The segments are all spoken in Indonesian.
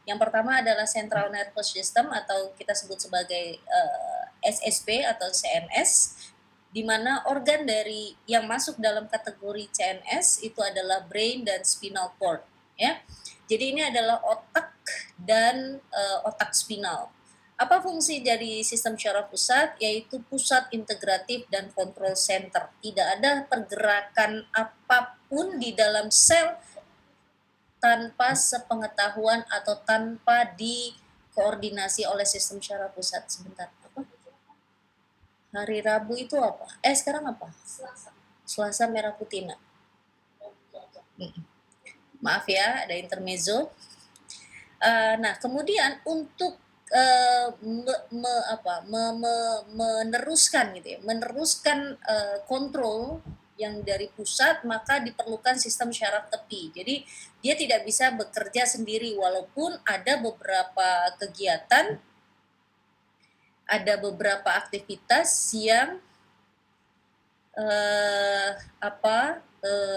Yang pertama adalah Central Nervous System atau kita sebut sebagai SSP atau CNS, di mana organ dari yang masuk dalam kategori CNS itu adalah brain dan spinal cord, ya. Jadi ini adalah otak dan otak spinal. Apa fungsi dari sistem syaraf pusat? Yaitu pusat integratif dan kontrol center. Tidak ada pergerakan apapun di dalam sel tanpa sepengetahuan atau tanpa dikoordinasi oleh sistem syaraf pusat. Sebentar, apa? Hari Rabu itu apa? Sekarang apa? Selasa merah putih, nak. Maaf ya, ada intermezzo. Nah, kemudian untuk meneruskan gitu ya, meneruskan kontrol yang dari pusat, maka diperlukan sistem syaraf tepi. Jadi dia tidak bisa bekerja sendiri walaupun ada beberapa kegiatan, ada beberapa aktivitas yang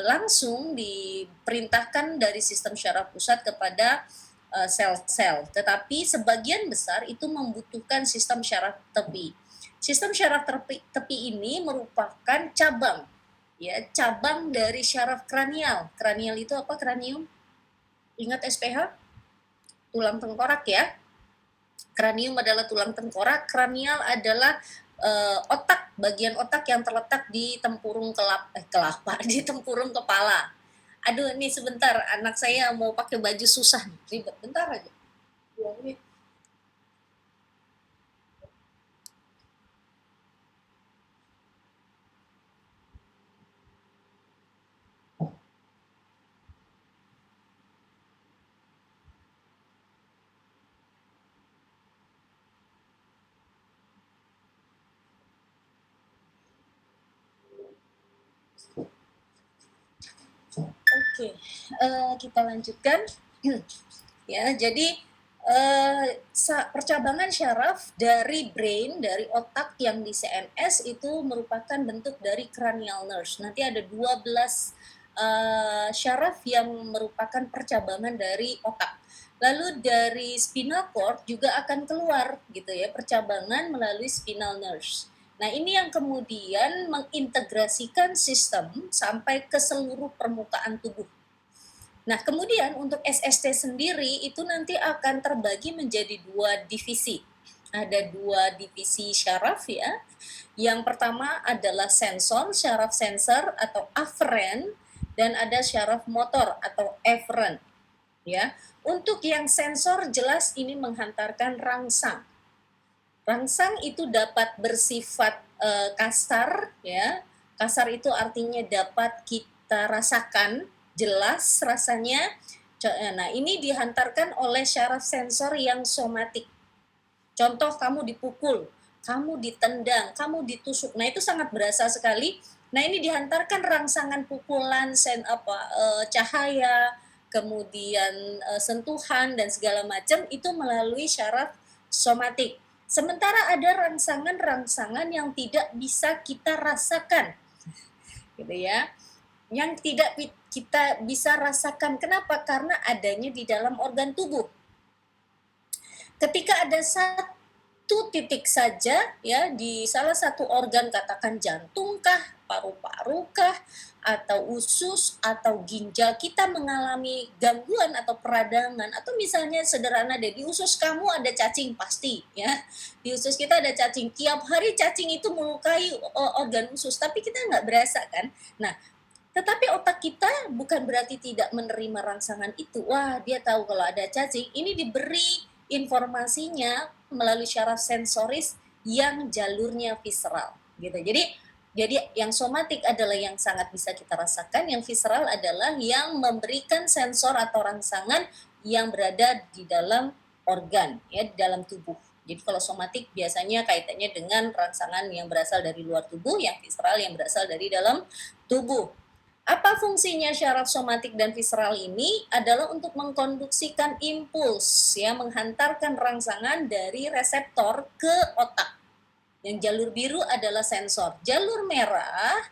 langsung diperintahkan dari sistem syaraf pusat kepada sel-sel, tetapi sebagian besar itu membutuhkan sistem syaraf tepi. Sistem syaraf tepi ini merupakan cabang, ya, cabang dari syaraf kranial. Kranial itu apa? Kranium? Ingat SPH? Tulang tengkorak ya. Kranium adalah tulang tengkorak, kranial adalah otak, bagian otak yang terletak di tempurung di tempurung kepala. Aduh, ini sebentar, anak saya mau pakai baju susah nih, ribet, bentar aja. 2 menit. Oke, kita lanjutkan. Ya, jadi percabangan syaraf dari brain, dari otak yang di CNS itu merupakan bentuk dari cranial nerves. Nanti ada 12 syaraf yang merupakan percabangan dari otak. Lalu dari spinal cord juga akan keluar gitu ya, percabangan melalui spinal nerves. Nah, ini yang kemudian mengintegrasikan sistem sampai ke seluruh permukaan tubuh. Nah, kemudian untuk SST sendiri itu nanti akan terbagi menjadi 2 divisi. Ada 2 divisi syaraf ya. Yang pertama adalah sensor, syaraf sensor atau aferen, dan ada syaraf motor atau eferen. Ya. Untuk yang sensor jelas ini menghantarkan rangsang. Rangsang itu dapat bersifat kasar ya. Kasar itu artinya dapat kita rasakan, jelas rasanya. Nah, ini dihantarkan oleh syaraf sensor yang somatik. Contoh, kamu dipukul, kamu ditendang, kamu ditusuk. Nah, itu sangat berasa sekali. Nah, ini dihantarkan rangsangan pukulan, cahaya, kemudian sentuhan dan segala macam itu melalui syaraf somatik. Sementara ada rangsangan-rangsangan yang tidak bisa kita rasakan, gitu ya, yang tidak kita bisa rasakan. Kenapa? Karena adanya di dalam organ tubuh. Ketika ada satu titik saja ya di salah satu organ, katakan jantungkah, paru-parukah, atau usus atau ginjal, kita mengalami gangguan atau peradangan, atau misalnya sederhana deh, di usus kamu ada cacing pasti ya, di usus kita ada cacing, tiap hari cacing itu melukai organ usus, tapi kita nggak berasa kan. Nah, tetapi otak kita bukan berarti tidak menerima rangsangan itu. Wah, dia tahu kalau ada cacing, ini diberi informasinya melalui syaraf sensoris yang jalurnya visceral gitu. Jadi yang somatik adalah yang sangat bisa kita rasakan, yang visceral adalah yang memberikan sensor atau rangsangan yang berada di dalam organ ya, di dalam tubuh. Jadi kalau somatik biasanya kaitannya dengan rangsangan yang berasal dari luar tubuh, yang visceral yang berasal dari dalam tubuh. Apa fungsinya syaraf somatik dan visceral ini? Adalah untuk mengkonduksikan impuls ya, menghantarkan rangsangan dari reseptor ke otak. Yang jalur biru adalah sensor. Jalur merah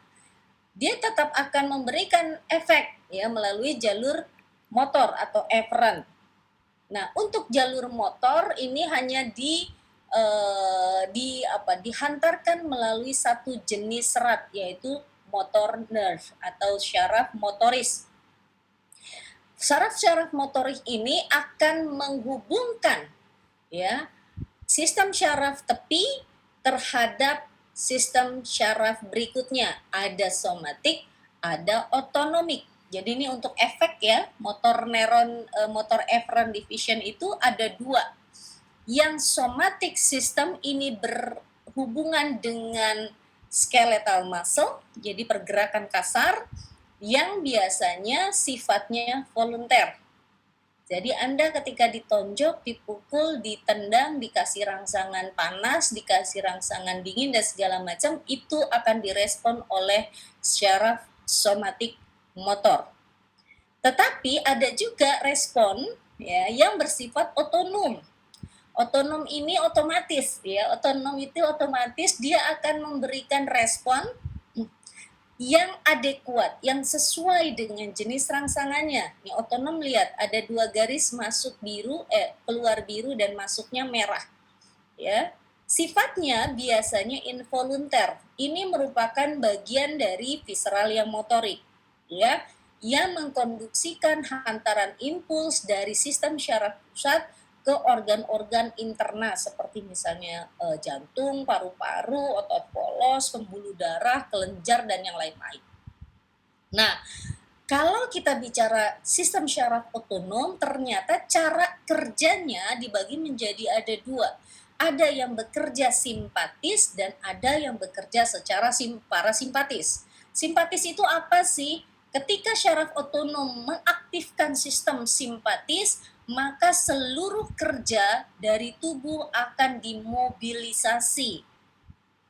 dia tetap akan memberikan efek ya melalui jalur motor atau eferen. Nah, untuk jalur motor ini hanya dihantarkan melalui satu jenis serat, yaitu motor nerve atau syaraf motoris. Syaraf-syaraf motorik ini akan menghubungkan ya sistem syaraf tepi terhadap sistem syaraf berikutnya. Ada somatik, ada otonomik. Jadi ini untuk efek ya, motor neuron, motor efferent division itu ada dua. Yang somatic system ini berhubungan dengan skeletal muscle, jadi pergerakan kasar yang biasanya sifatnya volunteer. Jadi Anda ketika ditonjok, dipukul, ditendang, dikasih rangsangan panas, dikasih rangsangan dingin dan segala macam, itu akan direspon oleh syaraf somatik motor. Tetapi ada juga respon ya yang bersifat otonom. Otonom ini otomatis ya, otonom itu otomatis dia akan memberikan respon yang adekuat, yang sesuai dengan jenis rangsangannya. Nih otonom lihat ada dua garis masuk biru, keluar biru dan masuknya merah. Ya, sifatnya biasanya involunter. Ini merupakan bagian dari visceral yang motorik, ya, yang mengkonduksikan hantaran impuls dari sistem syaraf pusat ke organ-organ interna seperti misalnya jantung, paru-paru, otot polos, pembuluh darah, kelenjar dan yang lain-lain. Nah, kalau kita bicara sistem syaraf otonom, ternyata cara kerjanya dibagi menjadi ada dua. Ada yang bekerja simpatis dan ada yang bekerja secara parasimpatis. Simpatis itu apa sih? Ketika syaraf otonom mengaktifkan sistem simpatis, maka seluruh kerja dari tubuh akan dimobilisasi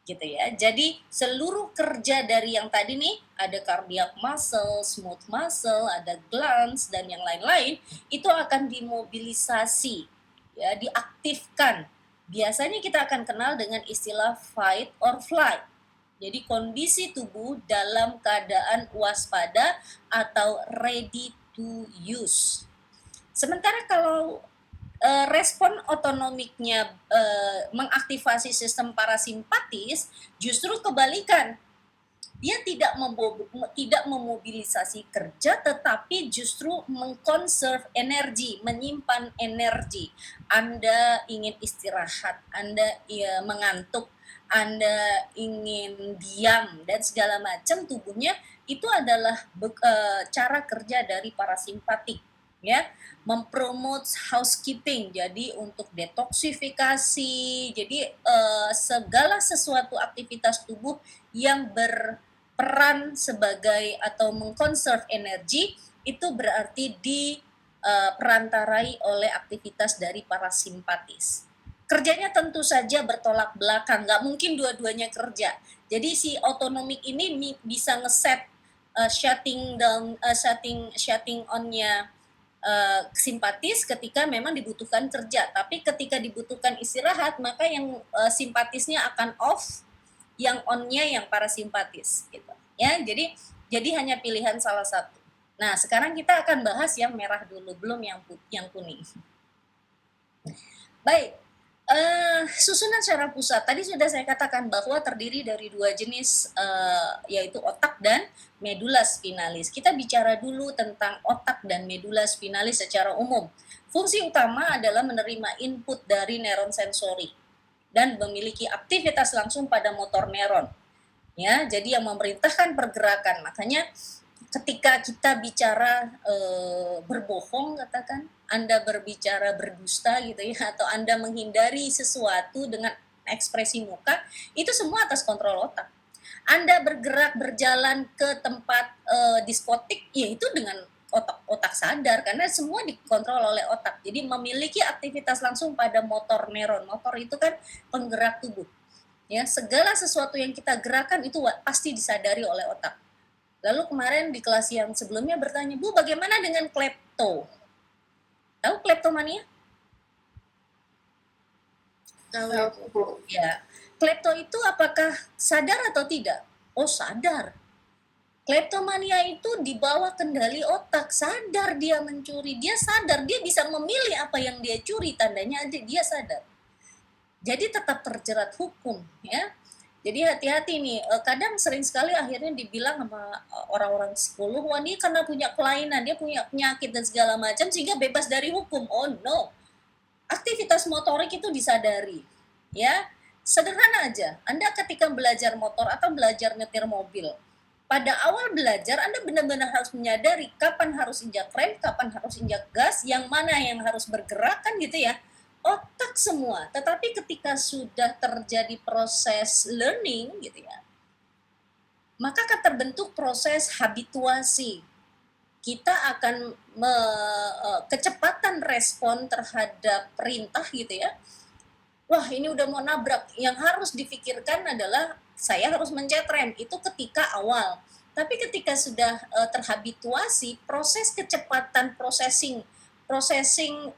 gitu ya. Jadi seluruh kerja dari yang tadi nih ada cardiac muscle, smooth muscle, ada glands dan yang lain-lain itu akan dimobilisasi ya, diaktifkan. Biasanya kita akan kenal dengan istilah fight or flight. Jadi kondisi tubuh dalam keadaan waspada atau ready to use. Sementara kalau respon otonomiknya mengaktifasi sistem parasimpatis, justru kebalikan. Dia tidak memobilisasi kerja, tetapi justru mengkonserv energi, menyimpan energi. Anda ingin istirahat, Anda mengantuk, Anda ingin diam, dan segala macam tubuhnya, itu adalah cara kerja dari parasimpatik. Ya, mempromote housekeeping, jadi untuk detoksifikasi, jadi segala sesuatu aktivitas tubuh yang berperan sebagai atau mengkonserv energi itu berarti diperantarai oleh aktivitas dari parasimpatis. Kerjanya tentu saja bertolak belakang, nggak mungkin dua-duanya kerja. Jadi si otonomik ini bisa ngeset shutting down, shutting on-nya simpatis ketika memang dibutuhkan kerja, tapi ketika dibutuhkan istirahat maka yang simpatisnya akan off, yang on-nya yang parasimpatis gitu ya. Jadi hanya pilihan salah satu. Nah, sekarang kita akan bahas yang merah dulu, belum yang kuning. Baik, susunan syaraf pusat tadi sudah saya katakan bahwa terdiri dari dua jenis, yaitu otak dan medula spinalis. Kita bicara dulu tentang otak dan medula spinalis secara umum. Fungsi utama adalah menerima input dari neuron sensori dan memiliki aktivitas langsung pada motor neuron. Ya, jadi yang memerintahkan pergerakan. Makanya ketika kita bicara berbohong, katakan Anda berbicara berdusta gitu ya, atau Anda menghindari sesuatu dengan ekspresi muka, itu semua atas kontrol otak. Anda bergerak berjalan ke tempat diskotik, ya itu dengan otak sadar, karena semua dikontrol oleh otak. Jadi memiliki aktivitas langsung pada motor neuron. Motor itu kan penggerak tubuh. Ya, segala sesuatu yang kita gerakan itu pasti disadari oleh otak. Lalu kemarin di kelas yang sebelumnya bertanya, Bu, bagaimana dengan klepto? Tahu kleptomania? Tahu. Ya. Klepto itu apakah sadar atau tidak? Oh, sadar. Kleptomania itu di bawah kendali otak, sadar dia mencuri, dia sadar dia bisa memilih apa yang dia curi, tandanya dia sadar. Jadi tetap terjerat hukum ya. Jadi hati-hati nih, kadang sering sekali akhirnya dibilang sama orang-orang psikolog, wah dia karena punya kelainan, dia punya penyakit dan segala macam sehingga bebas dari hukum. Oh no, aktivitas motorik itu disadari, ya. Sederhana aja, Anda ketika belajar motor atau belajar nyetir mobil, pada awal belajar Anda benar-benar harus menyadari kapan harus injak rem, kapan harus injak gas, yang mana yang harus bergerak kan gitu ya. Otak semua, tetapi ketika sudah terjadi proses learning gitu ya, maka akan terbentuk proses habituasi. Kita akan kecepatan respon terhadap perintah gitu ya. Wah, ini udah mau nabrak. Yang harus difikirkan adalah saya harus mencet rem. Itu ketika awal. Tapi ketika sudah terhabituasi, proses kecepatan processing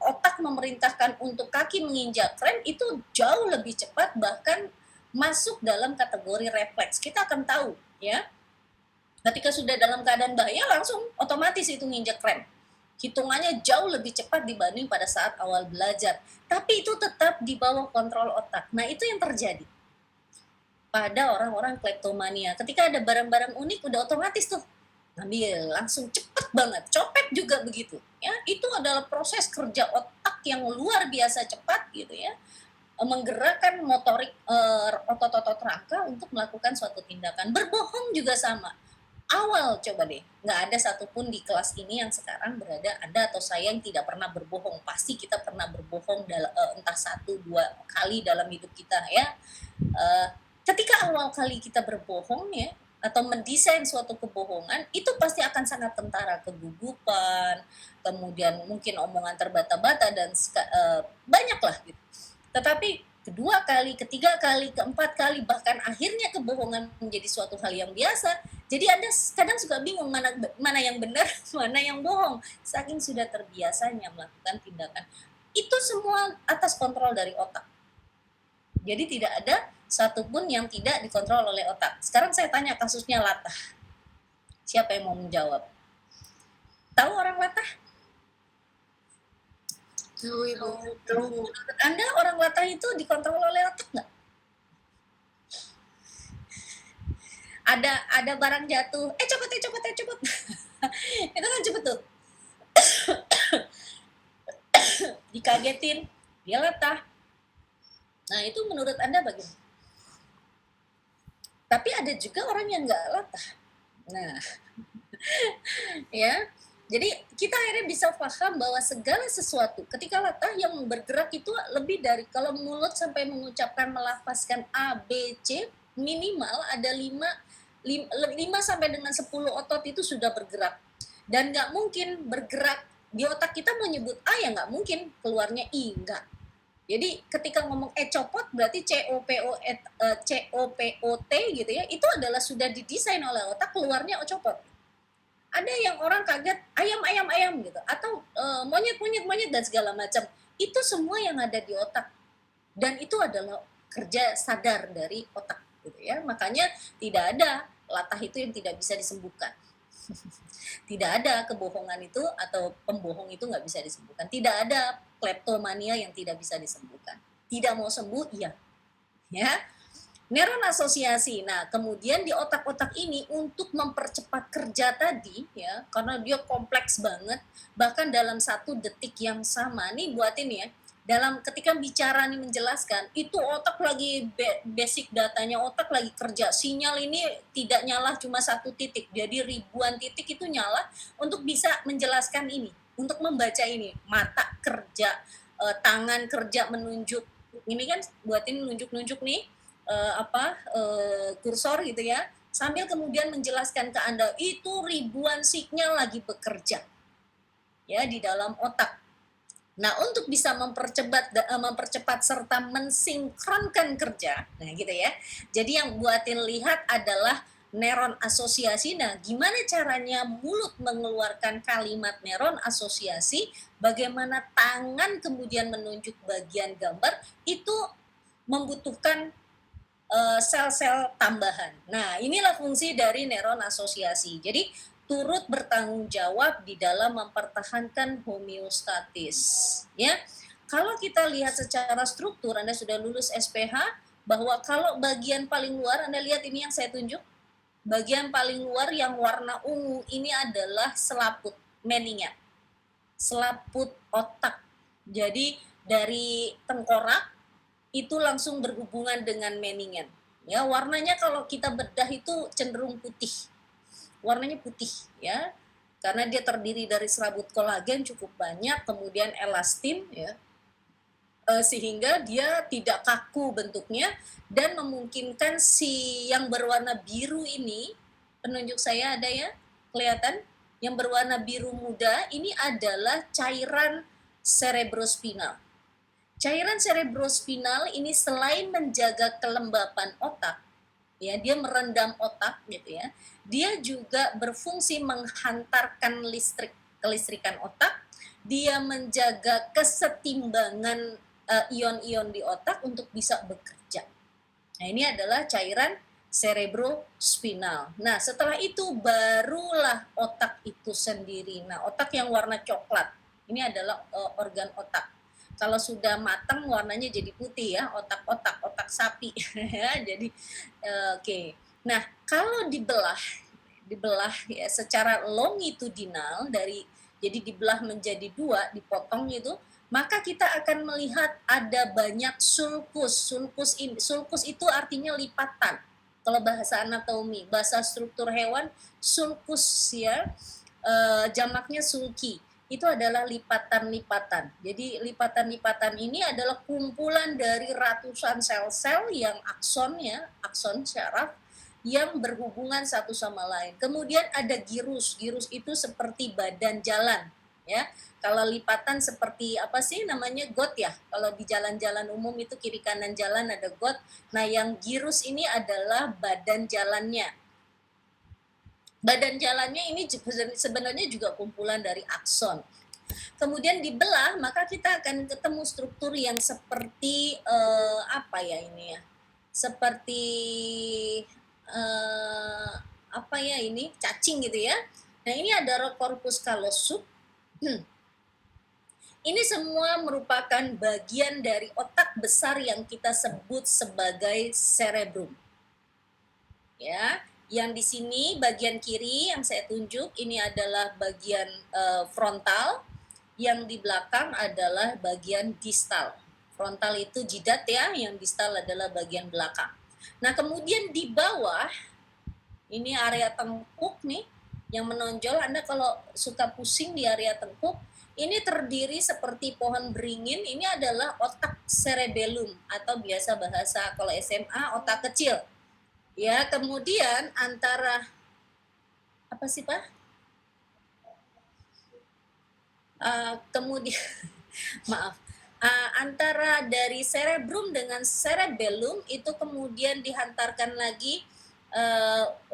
otak memerintahkan untuk kaki menginjak rem itu jauh lebih cepat, bahkan masuk dalam kategori refleks. Kita akan tahu ya. Ketika sudah dalam keadaan bahaya langsung otomatis itu nginjak rem. Hitungannya jauh lebih cepat dibanding pada saat awal belajar. Tapi itu tetap di bawah kontrol otak. Nah, itu yang terjadi pada orang-orang kleptomania. Ketika ada barang-barang unik udah otomatis tuh ngambil, langsung cepet banget. Copet juga begitu. Ya, itu adalah proses kerja otak yang luar biasa cepat gitu ya. Menggerakkan motorik otot-otot rangka untuk melakukan suatu tindakan. Berbohong juga sama. Awal coba deh, nggak ada satupun di kelas ini yang sekarang berada, Anda atau saya yang tidak pernah berbohong. Pasti kita pernah berbohong entah 1-2 kali dalam hidup kita ya. Ketika awal kali kita berbohong ya, atau mendesain suatu kebohongan, itu pasti akan sangat kentara, kegugupan, kemudian mungkin omongan terbata-bata dan banyak lah gitu. Tetapi kedua kali, ketiga kali, keempat kali, bahkan akhirnya kebohongan menjadi suatu hal yang biasa. Jadi Anda kadang suka bingung mana yang benar, mana yang bohong. Saking sudah terbiasanya melakukan tindakan. Itu semua atas kontrol dari otak. Jadi tidak ada satupun yang tidak dikontrol oleh otak. Sekarang saya tanya kasusnya latah. Siapa yang mau menjawab? Tahu orang latah? Tahu Ibu. Menurut Anda orang latah itu dikontrol oleh otak nggak? Ada barang jatuh, copot, copot. Itu kan cepet tuh. Dikagetin, dia latah. Nah, itu menurut Anda bagaimana? Tapi ada juga orang yang nggak latah. Nah, ya. Jadi kita akhirnya bisa paham bahwa segala sesuatu ketika latah yang bergerak itu lebih dari, kalau mulut sampai mengucapkan melafazkan A, B, C, minimal ada 5 sampai dengan 10 otot itu sudah bergerak. Dan nggak mungkin bergerak di otak kita menyebut A ya nggak mungkin keluarnya I, nggak. Jadi ketika ngomong copot berarti COPOT gitu ya, itu adalah sudah didesain oleh otak keluarnya copot. Ada yang orang kaget ayam gitu, atau monyet dan segala macam. Itu semua yang ada di otak. Dan itu adalah kerja sadar dari otak gitu ya. Makanya tidak ada latah itu yang tidak bisa disembuhkan. Tidak ada kebohongan itu atau pembohong itu nggak bisa disembuhkan. Tidak ada kleptomania yang tidak bisa disembuhkan. Tidak mau sembuh, iya. Ya. Neuron asosiasi. Nah, kemudian di otak-otak ini untuk mempercepat kerja tadi ya, karena dia kompleks banget, bahkan dalam 1 detik yang sama. Nih buatin ya. Dalam ketika bicara nih menjelaskan, itu otak lagi basic datanya otak lagi kerja. Sinyal ini tidak nyala cuma 1 titik. Jadi ribuan titik itu nyala untuk bisa menjelaskan ini, untuk membaca ini. Mata kerja, tangan kerja menunjuk. Ini kan buatin nunjuk-nunjuk nih kursor gitu ya, sambil kemudian menjelaskan ke Anda itu ribuan sinyal lagi bekerja ya di dalam otak. Nah, untuk bisa mempercepat serta mensinkronkan kerja, nah gitu ya. Jadi yang buatin lihat adalah neuron asosiasi. Nah, gimana caranya mulut mengeluarkan kalimat neuron asosiasi, bagaimana tangan kemudian menunjuk bagian gambar, itu membutuhkan sel-sel tambahan. Nah, inilah fungsi dari neuron asosiasi. Jadi, turut bertanggung jawab di dalam mempertahankan homeostatis. Ya, kalau kita lihat secara struktur, Anda sudah lulus SPH, bahwa kalau bagian paling luar, Anda lihat ini yang saya tunjuk, bagian paling luar yang warna ungu ini adalah selaput meninge, selaput otak. Jadi dari tengkorak itu langsung berhubungan dengan meningen. Ya, warnanya kalau kita bedah itu cenderung putih. Warnanya putih ya. Karena dia terdiri dari serabut kolagen cukup banyak, kemudian elastin ya. Sehingga dia tidak kaku bentuknya dan memungkinkan si yang berwarna biru ini, penunjuk saya ada ya? Kelihatan? Yang berwarna biru muda ini adalah cairan cerebrospinal. Cairan cerebrospinal ini selain menjaga kelembapan otak, ya, dia merendam otak gitu ya. Dia juga berfungsi menghantarkan kelistrikan otak, dia menjaga kesetimbangan ion-ion di otak untuk bisa bekerja. Nah, ini adalah cairan cerebrospinal. Nah, setelah itu barulah otak itu sendiri. Nah, otak yang warna coklat, ini adalah organ otak. Kalau sudah matang warnanya jadi putih ya, otak sapi ya. Jadi oke. Nah, kalau dibelah ya secara longitudinal jadi dibelah menjadi dua, dipotong itu, maka kita akan melihat ada banyak sulcus. Sulcus itu artinya lipatan. Kalau bahasa anatomi, bahasa struktur hewan, sulcus ya, jamaknya sulci. Itu adalah lipatan-lipatan. Jadi lipatan-lipatan ini adalah kumpulan dari ratusan sel-sel yang akson ya, akson syaraf yang berhubungan satu sama lain. Kemudian ada girus. Girus itu seperti badan jalan ya. Kalau lipatan seperti apa sih namanya, got ya. Kalau di jalan-jalan umum itu kiri kanan jalan ada got. Nah, yang girus ini adalah badan jalannya. Badan jalannya ini sebenarnya juga kumpulan dari akson. Kemudian dibelah, maka kita akan ketemu struktur yang seperti apa ya ini ya? Seperti apa ya ini? Cacing gitu ya. Nah, ini ada corpus callosum. Ini semua merupakan bagian dari otak besar yang kita sebut sebagai cerebrum. Ya, yang di sini bagian kiri yang saya tunjuk ini adalah bagian frontal, yang di belakang adalah bagian distal. Frontal itu jidat ya, yang distal adalah bagian belakang. Nah, kemudian di bawah ini area tengkuk nih yang menonjol. Anda kalau suka pusing di area tengkuk, ini terdiri seperti pohon beringin. Ini adalah otak cerebellum atau biasa bahasa kalau SMA otak kecil. Ya, kemudian antara apa sih Pak? Kemudian maaf, antara dari cerebrum dengan cerebellum itu kemudian dihantarkan lagi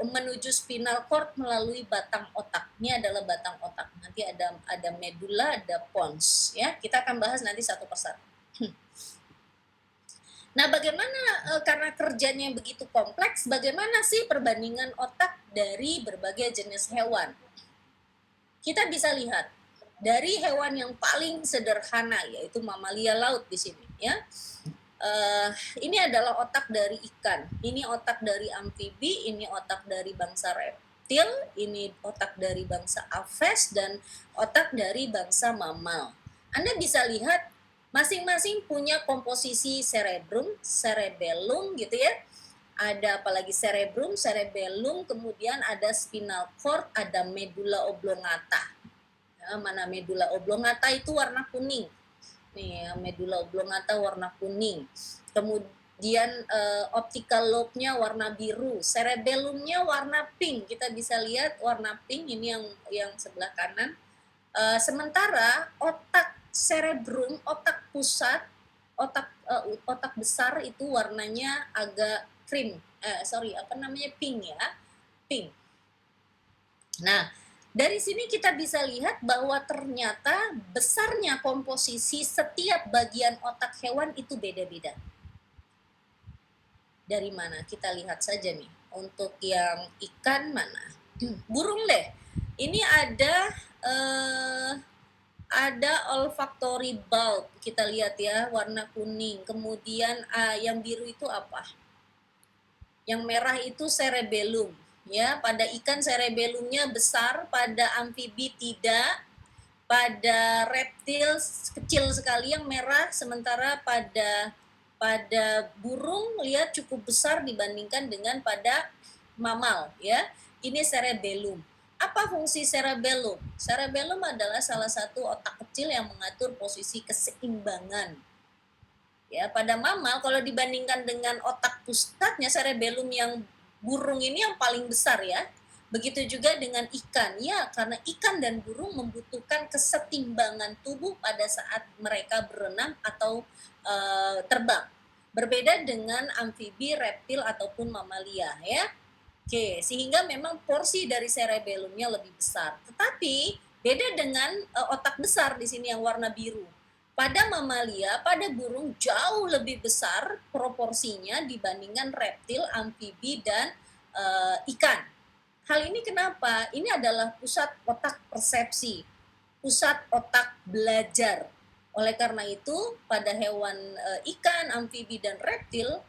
menuju spinal cord melalui batang otak. Ini adalah batang otak. Nanti ada medula, ada pons. Ya, kita akan bahas nanti satu persatu. Nah, bagaimana karena kerjanya begitu kompleks, bagaimana sih perbandingan otak dari berbagai jenis hewan? Kita bisa lihat dari hewan yang paling sederhana yaitu mamalia laut di sini ya. Ini adalah otak dari ikan, ini otak dari amfibi, ini otak dari bangsa reptil, ini otak dari bangsa aves dan otak dari bangsa mamal. Anda bisa lihat masing-masing punya komposisi cerebrum, cerebellum gitu ya. Ada apalagi cerebrum, cerebellum, kemudian ada spinal cord, ada medulla oblongata. Ya, mana medulla oblongata itu warna kuning. Nih, medulla oblongata warna kuning. Kemudian optical lobe-nya warna biru, cerebellum-nya warna pink. Kita bisa lihat warna pink ini yang sebelah kanan. Sementara otak cerebrum, otak pusat, otak besar itu warnanya agak pink ya, pink. Nah, dari sini kita bisa lihat bahwa ternyata besarnya komposisi setiap bagian otak hewan itu beda-beda. Dari mana? Kita lihat saja nih. Untuk yang ikan mana? Burung deh. Ini ada olfactory bulb. Kita lihat ya, warna kuning. Kemudian yang biru itu apa? Yang merah itu cerebellum. Ya, pada ikan cerebellumnya besar, pada amfibi tidak. Pada reptil kecil sekali yang merah, sementara pada burung lihat cukup besar dibandingkan dengan pada mamal ya. Ini cerebellum. Apa fungsi cerebellum? Cerebellum adalah salah satu otak kecil yang mengatur posisi keseimbangan. Ya, pada mamal kalau dibandingkan dengan otak pusatnya cerebellum yang burung ini yang paling besar ya. Begitu juga dengan ikan, ya karena ikan dan burung membutuhkan kesetimbangan tubuh pada saat mereka berenang atau terbang. Berbeda dengan amfibi, reptil ataupun mamalia ya. Oke, sehingga memang porsi dari cerebellumnya lebih besar. Tetapi beda dengan otak besar di sini yang warna biru. Pada mamalia, pada burung jauh lebih besar proporsinya dibandingkan reptil, amfibi dan ikan. Hal ini kenapa? Ini adalah pusat otak persepsi, pusat otak belajar. Oleh karena itu, pada hewan ikan, amfibi, dan reptil,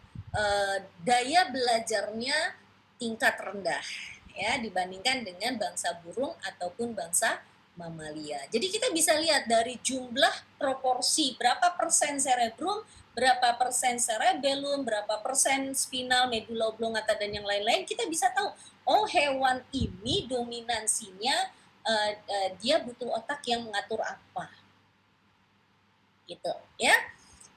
daya belajarnya tingkat rendah ya dibandingkan dengan bangsa burung ataupun bangsa mamalia. Jadi kita bisa lihat dari jumlah proporsi berapa persen cerebrum, berapa persen cerebellum, berapa persen spinal, medula oblongata dan yang lain-lain, kita bisa tahu oh hewan ini dominansinya dia butuh otak yang mengatur apa. Gitu ya.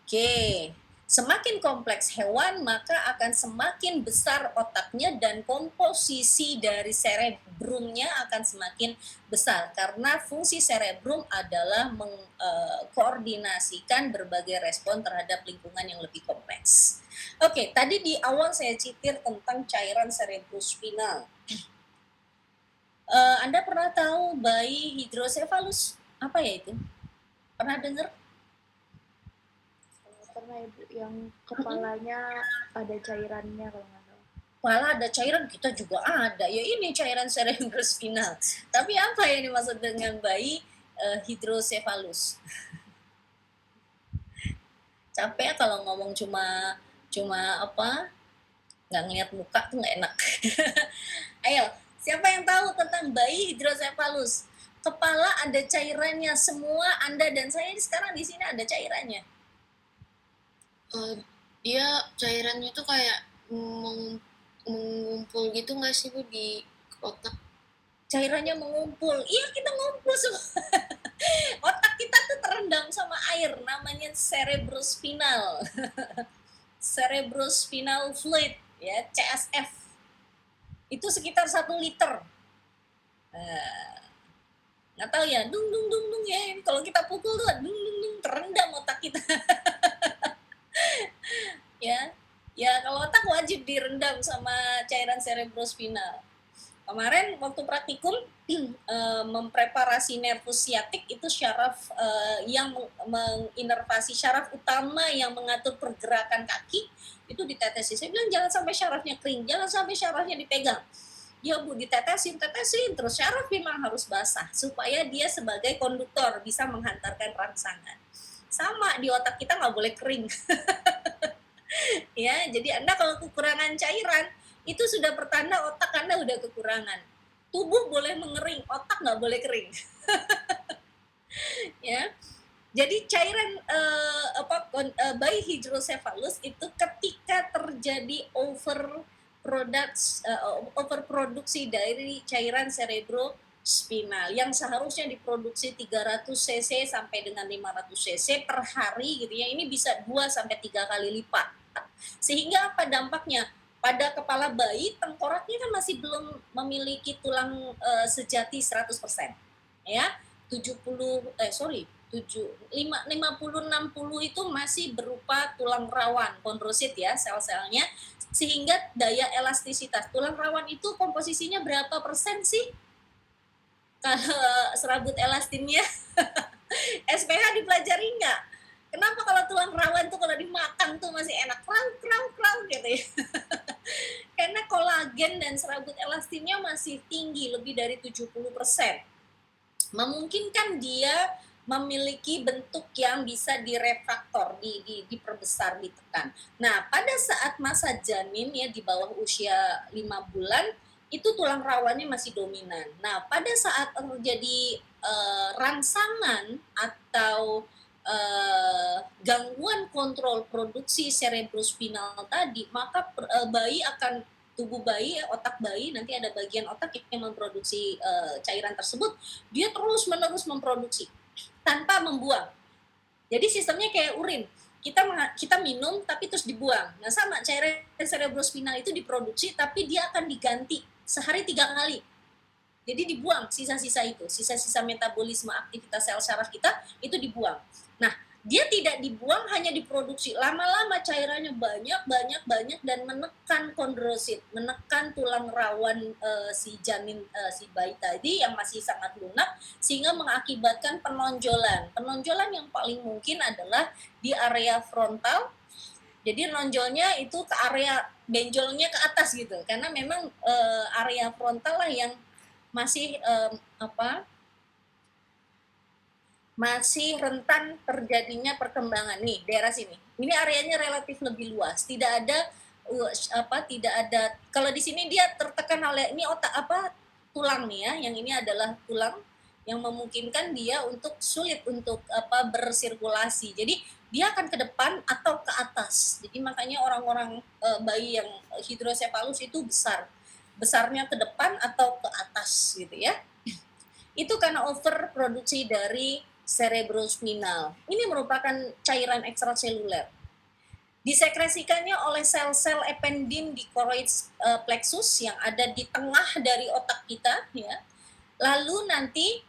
Oke. Semakin kompleks hewan, maka akan semakin besar otaknya dan komposisi dari cerebrumnya akan semakin besar karena fungsi cerebrum adalah mengkoordinasikan berbagai respon terhadap lingkungan yang lebih kompleks. Oke, tadi di awal saya citir tentang cairan cerebrospinal. Anda pernah tahu bayi hidrocephalus? Apa ya itu? Pernah dengar? Pernah Ibu, yang kepalanya ada cairannya kalau nggak salah. Kepala ada cairan, kita juga ada. Ya ini cairan cerebrospinal. Tapi apa yang dimaksud dengan bayi hidrocephalus? Capek kalau ngomong cuma apa? Nggak ngeliat muka tuh nggak enak. Ayo, siapa yang tahu tentang bayi hidrocephalus? Kepala ada cairannya, semua Anda dan saya sekarang di sini ada cairannya. Dia cairannya tuh kayak mengumpul gitu nggak sih Bu di otak? Cairannya mengumpul. Iya, kita ngumpul semua. Otak kita tuh terendam sama air, namanya cerebrospinal. Cerebrospinal fluid, ya, CSF. Itu sekitar 1 liter. Nggak tahu ya, dung dung dung dung ya. Kalau kita pukul tuh dung dung dung terendam otak kita. Ya kalau otak wajib direndam sama cairan cerebrospinal. Kemarin waktu praktikum mempreparasi nervus sciatic itu syaraf yang menginervasi syaraf utama yang mengatur pergerakan kaki itu ditetesi. Saya bilang jangan sampai syarafnya kering, jangan sampai syarafnya dipegang. Ya Bu, ditetesin terus syaraf memang harus basah supaya dia sebagai konduktor bisa menghantarkan rangsangan. Sama di otak kita nggak boleh kering. Ya, jadi Anda kalau kekurangan cairan itu sudah pertanda otak Anda udah kekurangan. Tubuh boleh mengering, otak nggak boleh kering. Ya, jadi cairan bayi hidrocephalus itu ketika terjadi overproduksi dari cairan cerebrospinal yang seharusnya diproduksi 300 cc sampai dengan 500 cc per hari gitu ya, ini bisa 2 sampai 3 kali lipat. Sehingga apa dampaknya? Pada kepala bayi, tengkoraknya kan masih belum memiliki tulang sejati 100%. Ya, 50-60 itu masih berupa tulang rawan, kondrosit ya sel-selnya, sehingga daya elastisitas tulang rawan itu komposisinya berapa persen sih? Kalau serabut elastinnya SPH dipelajari nggak? Kenapa kalau tulang rawan tuh kalau dimakan tuh masih enak, krau gitu ya. kolagen dan serabut elastinnya masih tinggi, lebih dari 70%. Memungkinkan dia memiliki bentuk yang bisa direfraktor, diperbesar, ditekan. Nah, pada saat masa janin ya di bawah usia 5 bulan, itu tulang rawannya masih dominan. Nah, pada saat terjadi rangsangan atau gangguan kontrol produksi cerebrospinal tadi, maka tubuh bayi, otak bayi, nanti ada bagian otak yang memproduksi cairan tersebut, dia terus menerus memproduksi tanpa membuang. Jadi sistemnya kayak urin. Kita minum tapi terus dibuang. Nah, sama cairan cerebrospinal itu diproduksi tapi dia akan diganti sehari 3 kali. Jadi dibuang sisa-sisa itu, sisa-sisa metabolisme aktivitas sel saraf kita itu dibuang. Nah, dia tidak dibuang, hanya diproduksi. Lama-lama cairannya banyak dan menekan kondrosit, menekan tulang rawan si janin, si bayi tadi yang masih sangat lunak, sehingga mengakibatkan penonjolan. Penonjolan yang paling mungkin adalah di area frontal. Jadi nonjolnya itu ke area benjolnya ke atas gitu, karena memang area frontal lah yang masih masih rentan terjadinya perkembangan. Nih daerah sini, ini areanya relatif lebih luas, tidak ada kalau di sini dia tertekan oleh ini otak tulang nih ya, yang ini adalah tulang yang memungkinkan dia untuk sulit untuk bersirkulasi. Jadi dia akan ke depan atau ke atas. Jadi makanya orang-orang bayi yang hidrosepalus itu besarnya ke depan atau ke atas gitu ya. Itu karena overproduksi dari cerebrospinal. Ini merupakan cairan ekstraseluler. Disekresikannya oleh sel-sel ependin di choroid plexus yang ada di tengah dari otak kita ya. Lalu nanti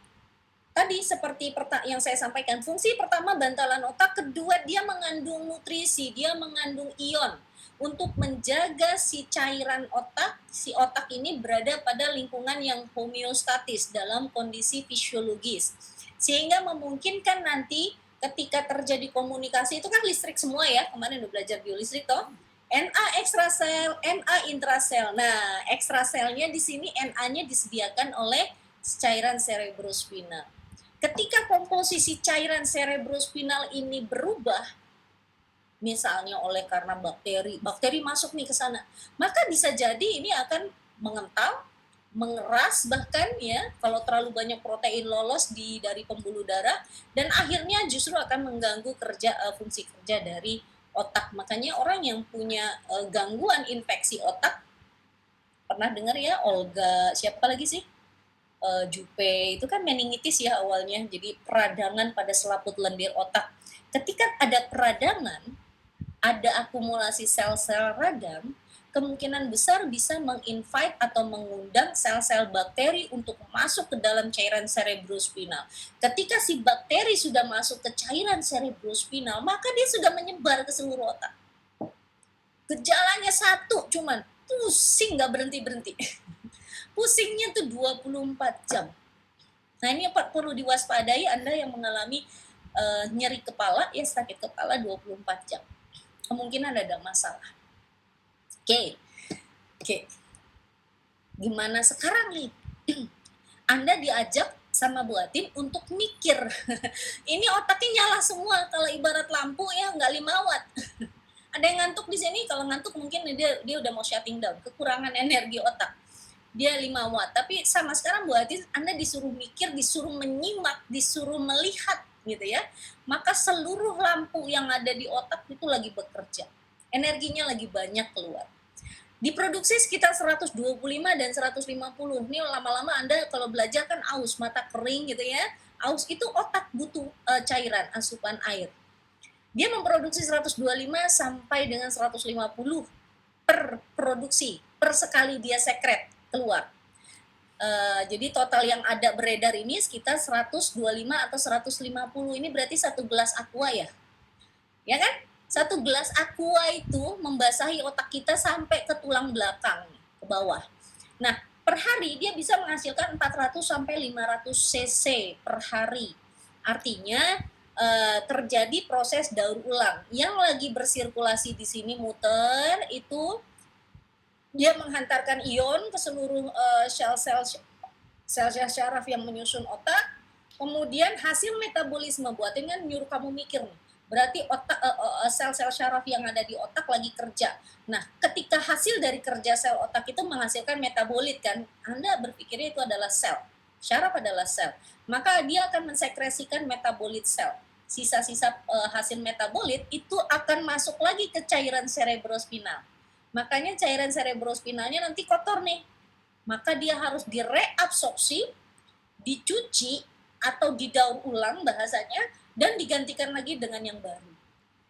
tadi seperti yang saya sampaikan, fungsi pertama bantalan otak, kedua dia mengandung nutrisi, dia mengandung ion untuk menjaga si cairan otak, si otak ini berada pada lingkungan yang homeostatis dalam kondisi fisiologis. Sehingga memungkinkan nanti ketika terjadi komunikasi, itu kan listrik semua ya, kemarin udah belajar biolistrik toh. Na ekstrasel, Na intrasel. Nah, ekstraselnya di sini Na-nya disediakan oleh cairan cerebrospinal. Ketika komposisi cairan cerebrospinal ini berubah, misalnya oleh karena bakteri masuk nih ke sana, maka bisa jadi ini akan mengental, mengeras bahkan ya, kalau terlalu banyak protein lolos dari pembuluh darah, dan akhirnya justru akan mengganggu fungsi kerja dari otak. Makanya orang yang punya gangguan infeksi otak, pernah dengar ya Olga, siapa lagi sih? Jupe, itu kan meningitis ya awalnya, jadi peradangan pada selaput lendir otak. Ketika ada peradangan, ada akumulasi sel-sel radang, kemungkinan besar bisa menginvite atau mengundang sel-sel bakteri untuk masuk ke dalam cairan cerebrospinal. Ketika si bakteri sudah masuk ke cairan cerebrospinal, maka dia sudah menyebar ke seluruh otak. Gejalanya satu, cuman pusing nggak berhenti-berhenti. Pusingnya tuh 24 jam. Nah ini perlu diwaspadai Anda yang mengalami nyeri kepala, ya sakit kepala 24 jam. Kemungkinan ada masalah. Oke. Gimana sekarang nih? Anda diajak sama Bu Atin untuk mikir. Ini otaknya nyala semua, kalau ibarat lampu ya nggak 5 watt. Ada yang ngantuk di sini, kalau ngantuk mungkin dia udah mau shutting down, kekurangan energi otak. Dia 5 watt, tapi sama sekarang Bu Atin Anda disuruh mikir, disuruh menyimak, disuruh melihat gitu ya. Maka seluruh lampu yang ada di otak itu lagi bekerja. Energinya lagi banyak keluar. Diproduksi sekitar 125 dan 150. Ini lama-lama Anda kalau belajar kan aus, mata kering gitu ya. Aus itu otak butuh cairan, asupan air. Dia memproduksi 125 sampai dengan 150 per produksi, per sekali dia sekret keluar. Jadi total yang ada beredar ini sekitar 125 atau 150. Ini berarti 1 gelas aqua ya. Ya kan? 1 gelas aqua itu membasahi otak kita sampai ke tulang belakang, ke bawah. Nah, per hari dia bisa menghasilkan 400 sampai 500 cc per hari. Artinya terjadi proses daur ulang. Yang lagi bersirkulasi di sini muter itu dia menghantarkan ion ke seluruh sel-sel syaraf yang menyusun otak, kemudian hasil metabolisme buat dengan nyuruh kamu mikir nih. Berarti otak sel-sel syaraf yang ada di otak lagi kerja. Nah, ketika hasil dari kerja sel otak itu menghasilkan metabolit kan, Anda berpikirnya itu adalah sel. Syaraf adalah sel. Maka dia akan mensekresikan metabolit sel. Sisa-sisa hasil metabolit itu akan masuk lagi ke cairan cerebrospinal. Makanya cairan cerebrospinalnya nanti kotor nih. Maka dia harus direabsorpsi, dicuci atau didaur ulang bahasanya dan digantikan lagi dengan yang baru.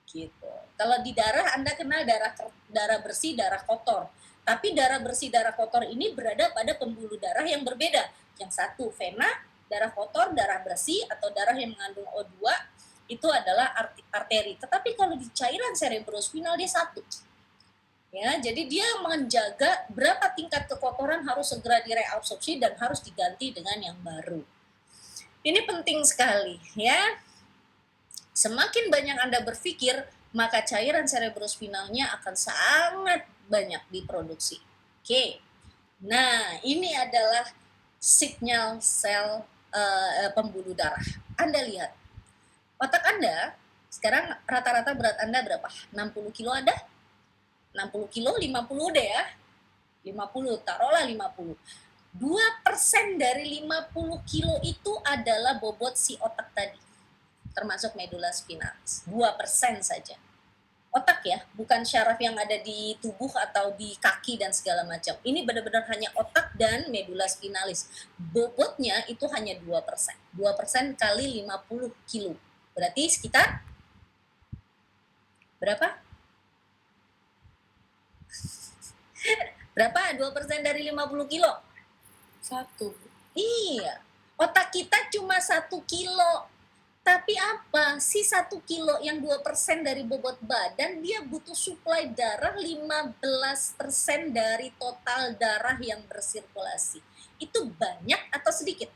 Gitu. Kalau di darah Anda kenal darah bersih, darah kotor. Tapi darah bersih, darah kotor ini berada pada pembuluh darah yang berbeda. Yang satu vena, darah kotor, darah bersih atau darah yang mengandung O2 itu adalah arteri. Tetapi kalau di cairan cerebrospinal dia satu. Ya, jadi dia menjaga berapa tingkat kekotoran harus segera direabsorpsi dan harus diganti dengan yang baru. Ini penting sekali ya. Semakin banyak Anda berpikir, maka cairan cerebrospinalnya akan sangat banyak diproduksi. Oke. Nah, ini adalah sinyal sel pembuluh darah. Anda lihat, otak Anda sekarang rata-rata berat Anda berapa? 60 kilo ada? 60 kilo, 50 deh ya. 50, taruhlah 50. 2% dari 50 kilo itu adalah bobot si otak tadi, termasuk medula spinalis. 2% saja. Otak ya, bukan syaraf yang ada di tubuh atau di kaki dan segala macam. Ini benar-benar hanya otak dan medula spinalis. Bobotnya itu hanya 2%. 2% kali 50 kilo. Berarti sekitar berapa? Berapa? 2% dari 50 kilo? 1. Iya. Otak kita cuma 1 kilo. Tapi apa? Si 1 kilo yang 2% dari bobot badan, dia butuh suplai darah 15% dari total darah yang bersirkulasi. Itu banyak atau sedikit?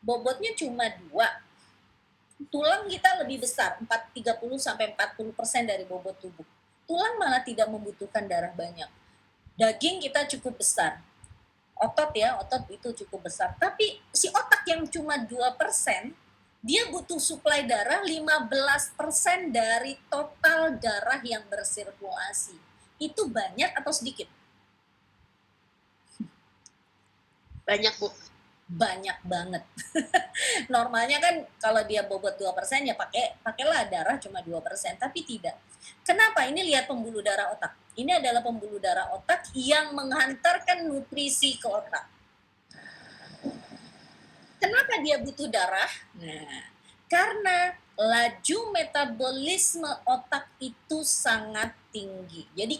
Bobotnya cuma 2. Tulang kita lebih besar, 30-40% dari bobot tubuh. Tulang malah tidak membutuhkan darah banyak. Daging kita cukup besar. Otot ya, otot itu cukup besar. Tapi si otak yang cuma 2%, dia butuh suplai darah 15% dari total darah yang bersirkulasi. Itu banyak atau sedikit? Banyak, Bu. Banyak banget. Normalnya kan kalau dia bobot 2% ya pakailah darah cuma 2%, tapi tidak. Kenapa? Ini lihat pembuluh darah otak. Ini adalah pembuluh darah otak yang menghantarkan nutrisi ke otak. Kenapa dia butuh darah? Nah, karena laju metabolisme otak itu sangat tinggi. Jadi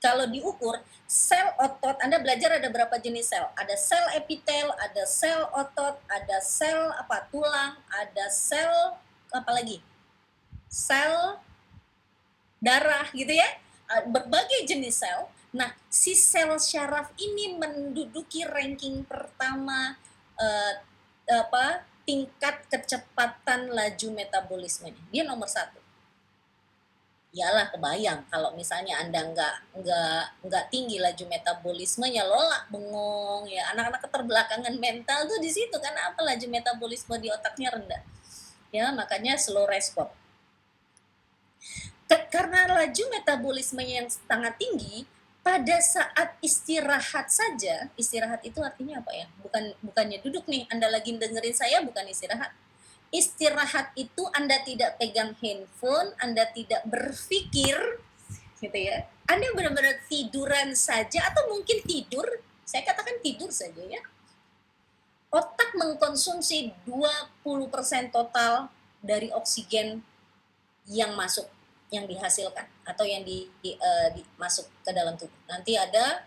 kalau diukur sel otot, Anda belajar ada berapa jenis sel? Ada sel epitel, ada sel otot, ada sel tulang, ada sel apa lagi? Sel darah gitu ya. Berbagai jenis sel. Nah, si sel syaraf ini menduduki ranking pertama tingkat kecepatan laju metabolismenya. Dia nomor 1. Iyalah kebayang kalau misalnya Anda nggak tinggi laju metabolismenya, lolak bengong ya, anak-anak keterbelakangan mental tuh di situ kan, apa laju metabolisme di otaknya rendah ya, makanya slow respon. Karena laju metabolismenya yang sangat tinggi, pada saat istirahat saja, istirahat itu artinya apa ya, bukannya duduk nih, Anda lagi dengerin saya, bukan istirahat. Istirahat itu Anda tidak pegang handphone, Anda tidak berpikir, gitu ya. Anda benar-benar tiduran saja atau mungkin tidur, saya katakan tidur saja ya. Otak mengkonsumsi 20% total dari oksigen yang masuk, yang dihasilkan atau yang masuk ke dalam tubuh. Nanti ada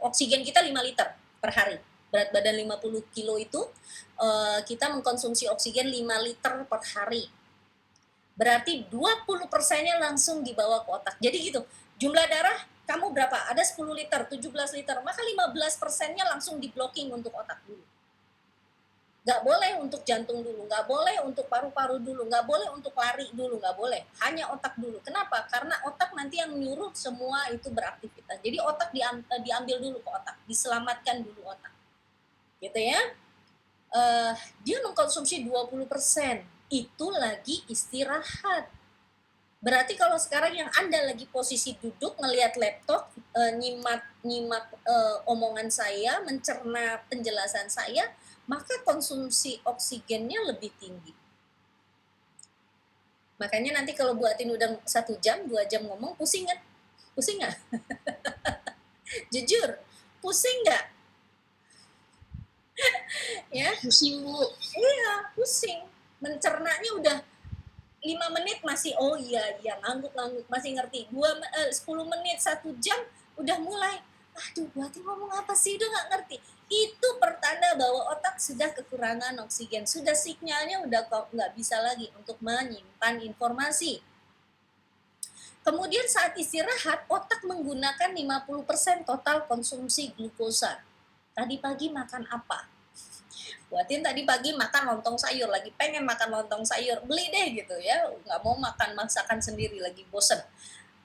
oksigen kita 5 liter per hari. Berat badan 50 kilo itu kita mengkonsumsi oksigen 5 liter per hari. Berarti 20%-nya langsung dibawa ke otak. Jadi gitu, jumlah darah kamu berapa? Ada 10 liter, 17 liter, maka 15%-nya langsung di-blocking untuk otak dulu. Nggak boleh untuk jantung dulu, nggak boleh untuk paru-paru dulu, nggak boleh untuk lari dulu, nggak boleh. Hanya otak dulu. Kenapa? Karena otak nanti yang nyuruh semua itu beraktivitas. Jadi otak diambil dulu ke otak, diselamatkan dulu otak. Gitu ya. Dia mengkonsumsi 20%. Itu lagi istirahat. Berarti kalau sekarang yang Anda lagi posisi duduk ngelihat laptop, nyimak omongan saya, mencerna penjelasan saya, maka konsumsi oksigennya lebih tinggi. Makanya nanti kalau buatin udah 1 jam, 2 jam ngomong, pusing kan? Pusing nggak? Jujur, pusing nggak? Ya, Pusing, Bu. iya, pusing. Mencernanya udah 5 menit masih oh iya ngangguk masih ngerti. 10 menit 1 jam udah mulai aduh buatin ngomong apa sih udah nggak ngerti. Itu pertanda bahwa otak sudah kekurangan oksigen, sudah sinyalnya udah kok nggak bisa lagi untuk menyimpan informasi. Kemudian saat istirahat otak menggunakan 50% total konsumsi glukosa. Tadi pagi makan apa? Buatin tadi pagi makan lontong sayur, lagi pengen makan lontong sayur, beli deh gitu ya, nggak mau makan masakan sendiri, lagi bosen.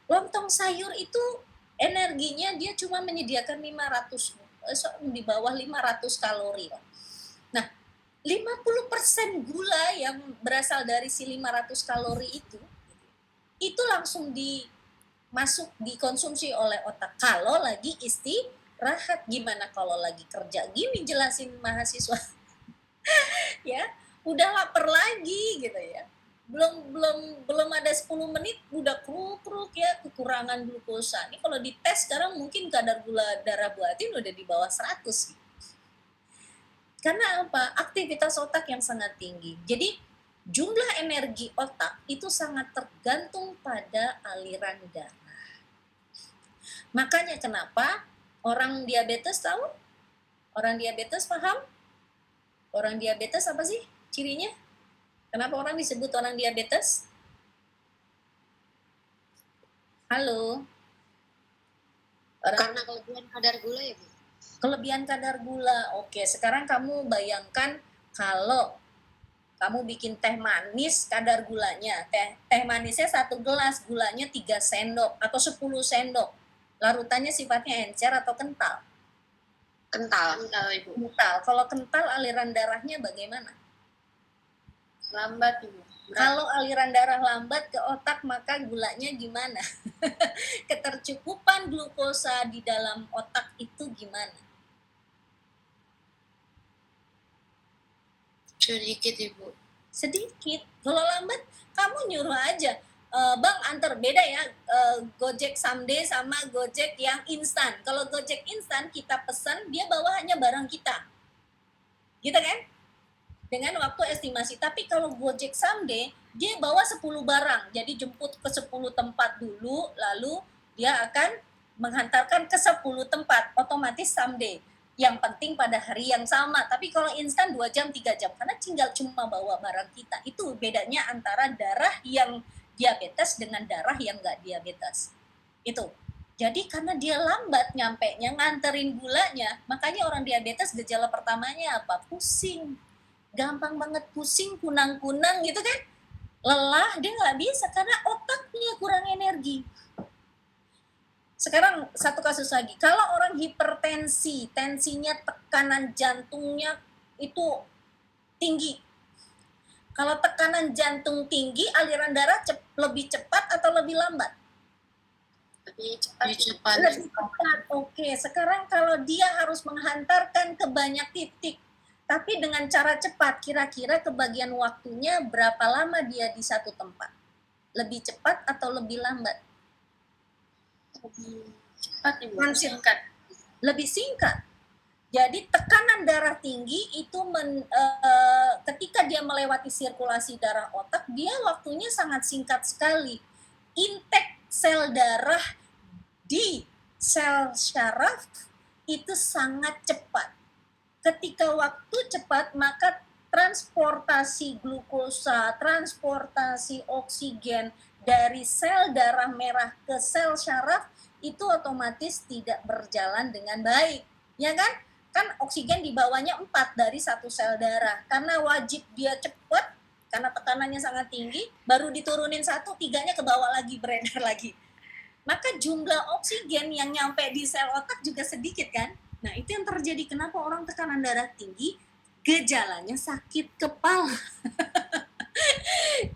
Lontong sayur itu energinya dia cuma menyediakan 500, di bawah 500 kalori. Nah, 50% gula yang berasal dari si 500 kalori itu langsung dikonsumsi oleh otak kalau lagi istirahat. Gimana kalau lagi kerja? Gini jelasin mahasiswa ya udah lapar lagi gitu ya, belum ada 10 menit udah kruk ya kekurangan glukosa. Ini kalau dites sekarang mungkin kadar gula darah buatin udah di bawah 100 gitu. Karena apa? Aktivitas otak yang sangat tinggi. Jadi jumlah energi otak itu sangat tergantung pada aliran darah. Makanya kenapa orang diabetes tahu? Orang diabetes paham? Orang diabetes apa sih cirinya? Kenapa orang disebut orang diabetes? Halo? Karena kelebihan kadar gula ya, Bu? Kelebihan kadar gula. Oke, sekarang kamu bayangkan kalau kamu bikin teh manis, kadar gulanya, teh manisnya 1 gelas, gulanya 3 sendok atau 10 sendok. Larutannya sifatnya encer atau kental? Kental, Ibu. Kental. Kalau kental aliran darahnya bagaimana? Lambat, Ibu. Kalau aliran darah lambat ke otak maka gulanya gimana? Ketercukupan glukosa di dalam otak itu gimana? Sedikit, Ibu. Sedikit. Kalau lambat kamu nyuruh aja, Bang antar, beda ya Gojek Someday sama Gojek yang instan. Kalau Gojek instan kita pesan dia bawaannya barang kita, gitu kan? Dengan waktu estimasi. Tapi kalau Gojek Someday dia bawa 10 barang, jadi jemput ke 10 tempat dulu, lalu dia akan menghantarkan ke 10 tempat, otomatis someday. Yang penting pada hari yang sama. Tapi kalau instan 2 jam, 3 jam, karena tinggal cuma bawa barang kita. Itu bedanya antara darah yang diabetes dengan darah yang nggak diabetes. Itu. Jadi karena dia lambat nyampenya, nganterin gulanya, makanya orang diabetes gejala pertamanya apa? Pusing. Gampang banget pusing, kunang-kunang gitu kan. Lelah, dia nggak bisa karena otaknya kurang energi. Sekarang satu kasus lagi, kalau orang hipertensi, tensinya, tekanan jantungnya itu tinggi. Kalau tekanan jantung tinggi, aliran darah lebih cepat atau lebih lambat? Lebih cepat. Lebih cepat. Oke, sekarang kalau dia harus menghantarkan ke banyak titik, tapi dengan cara cepat, kira-kira kebagian waktunya berapa lama dia di satu tempat? Lebih cepat atau lebih lambat? Lebih cepat, Ibu. Singkat. Lebih singkat. Jadi tekanan darah tinggi itu ketika dia melewati sirkulasi darah otak, dia waktunya sangat singkat sekali. Intake sel darah di sel syaraf itu sangat cepat. Ketika waktu cepat, maka transportasi glukosa, transportasi oksigen dari sel darah merah ke sel syaraf itu otomatis tidak berjalan dengan baik, ya kan? kan oksigen dibawanya 4 dari satu sel darah. Karena wajib dia cepat, karena tekanannya sangat tinggi, baru diturunin 1, 3-nya ke bawah lagi, beredar lagi. Maka jumlah oksigen yang nyampe di sel otak juga sedikit kan. Nah, itu yang terjadi kenapa orang tekanan darah tinggi, gejalanya sakit kepala.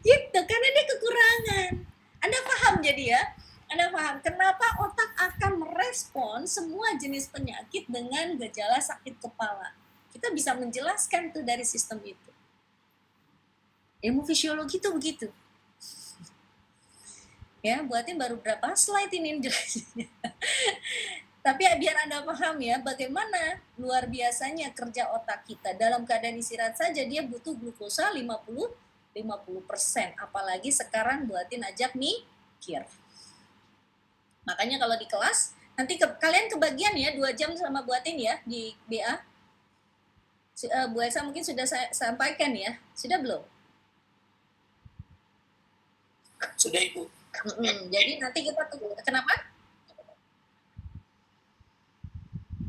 Gitu, karena dia kekurangan. Anda paham jadi ya? Anda paham kenapa otak akan merespon semua jenis penyakit dengan gejala sakit kepala. Kita bisa menjelaskan tuh dari sistem itu. Ilmu fisiologi itu begitu. Ya, buatin baru berapa slide ini jelasnya. Tapi biar Anda paham ya, bagaimana luar biasanya kerja otak kita. Dalam keadaan istirahat saja dia butuh glukosa 50%. Apalagi sekarang buatin ajak mikir. Makanya kalau di kelas, nanti kalian kebagian ya 2 jam sama buatin ya di BA. Bu Elsa mungkin sudah saya sampaikan ya. Sudah belum? Sudah, Ibu. Jadi nanti kita tunggu. Kenapa?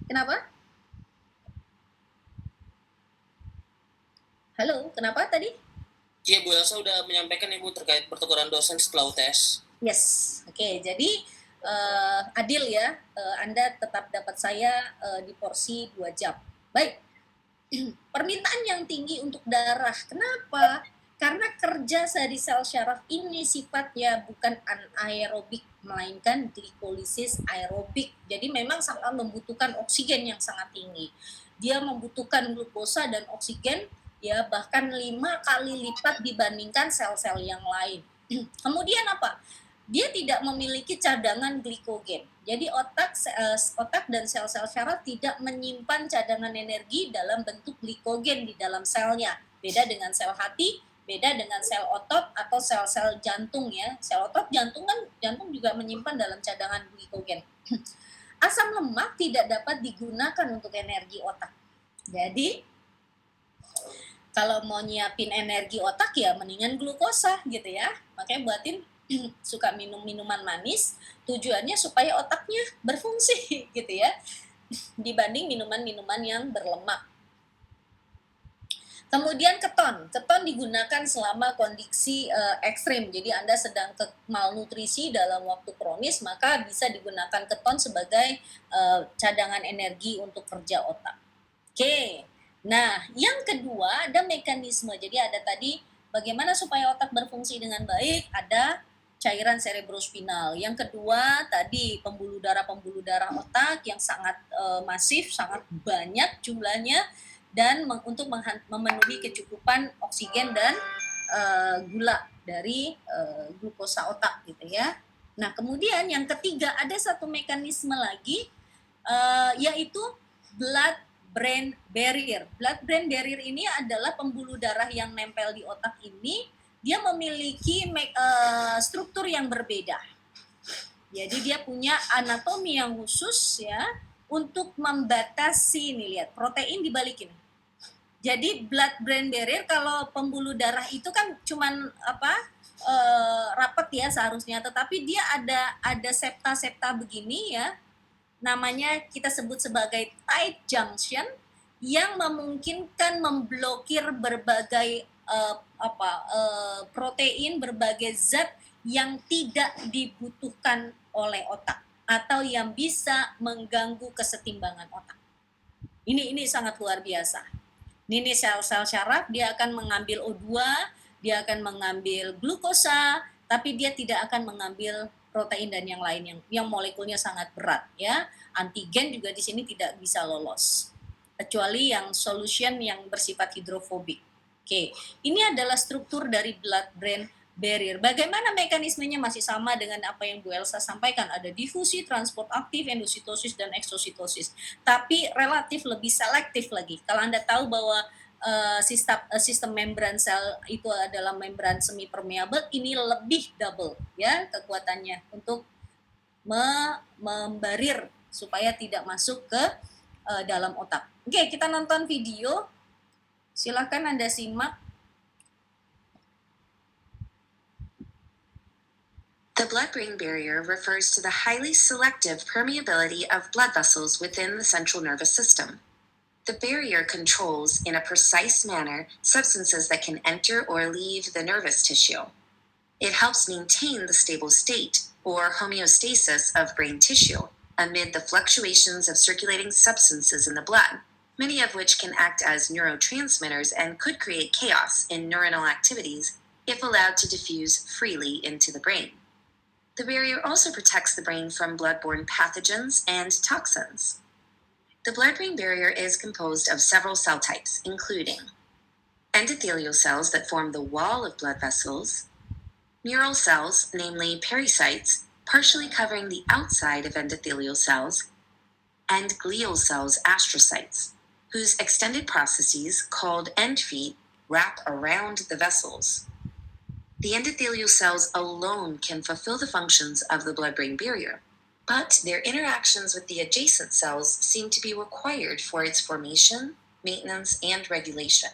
Kenapa? Halo, kenapa tadi? Iya, Bu Elsa sudah menyampaikan, Ibu, terkait pertukaran dosen setelah UTS. Yes, oke. Jadi adil ya, Anda tetap dapat saya di porsi 2 jam. Baik, permintaan yang tinggi untuk darah. Kenapa? Karena kerja dari sel syaraf ini sifatnya bukan anaerobik, melainkan glikolisis aerobik. Jadi memang sangat membutuhkan oksigen yang sangat tinggi. Dia membutuhkan glukosa dan oksigen ya bahkan 5 kali lipat dibandingkan sel-sel yang lain. Kemudian apa? Dia tidak memiliki cadangan glikogen. Jadi otak dan sel-sel syaraf tidak menyimpan cadangan energi dalam bentuk glikogen di dalam selnya. Beda dengan sel hati, beda dengan sel otot atau sel-sel jantung ya. Sel otot jantung juga menyimpan dalam cadangan glikogen. Asam lemak tidak dapat digunakan untuk energi otak. Jadi kalau mau nyiapin energi otak ya mendingan glukosa gitu ya. Makanya buatin suka minum minuman manis, tujuannya supaya otaknya berfungsi gitu ya, dibanding minuman-minuman yang berlemak. Kemudian keton digunakan selama kondisi ekstrim, jadi Anda sedang malnutrisi dalam waktu kronis, maka bisa digunakan keton sebagai cadangan energi untuk kerja otak. Oke, nah yang kedua ada mekanisme, jadi ada tadi bagaimana supaya otak berfungsi dengan baik, ada cairan cerebrospinal. Yang kedua tadi pembuluh darah otak yang sangat masif, sangat banyak jumlahnya dan untuk memenuhi kecukupan oksigen dan gula dari glukosa otak gitu ya. Nah kemudian yang ketiga ada satu mekanisme lagi yaitu blood-brain barrier. Blood-brain barrier ini adalah pembuluh darah yang nempel di otak ini. Dia memiliki struktur yang berbeda. Jadi dia punya anatomi yang khusus ya untuk membatasi, nih lihat protein dibalikin. Jadi blood-brain barrier, kalau pembuluh darah itu kan cuman rapat ya seharusnya, tetapi dia ada septa-septa begini ya. Namanya kita sebut sebagai tight junction yang memungkinkan memblokir berbagai protein, berbagai zat yang tidak dibutuhkan oleh otak atau yang bisa mengganggu kesetimbangan otak. Ini sangat luar biasa. Ini sel-sel syaraf dia akan mengambil O2, dia akan mengambil glukosa, tapi dia tidak akan mengambil protein dan yang lain yang molekulnya sangat berat ya. Antigen juga di sini tidak bisa lolos. Kecuali yang solution yang bersifat hidrofobik. Oke, ini adalah struktur dari blood-brain barrier. Bagaimana mekanismenya masih sama dengan apa yang Bu Elsa sampaikan. Ada difusi, transport aktif, endositosis, dan eksositosis. Tapi relatif lebih selektif lagi. Kalau Anda tahu bahwa sistem membran sel itu adalah membran semi permeable, ini lebih double ya kekuatannya untuk membarir supaya tidak masuk ke dalam otak. Oke, kita nonton video. Silakan Anda simak. The blood-brain barrier refers to the highly selective permeability of blood vessels within the central nervous system. The barrier controls, in a precise manner, substances that can enter or leave the nervous tissue. It helps maintain the stable state, or homeostasis, of brain tissue amid the fluctuations of circulating substances in the blood, many of which can act as neurotransmitters and could create chaos in neuronal activities if allowed to diffuse freely into the brain. The barrier also protects the brain from blood-borne pathogens and toxins. The blood-brain barrier is composed of several cell types, including endothelial cells that form the wall of blood vessels, neural cells, namely pericytes, partially covering the outside of endothelial cells, and glial cells, astrocytes, whose extended processes, called end feet, wrap around the vessels. The endothelial cells alone can fulfill the functions of the blood-brain barrier, but their interactions with the adjacent cells seem to be required for its formation, maintenance, and regulation.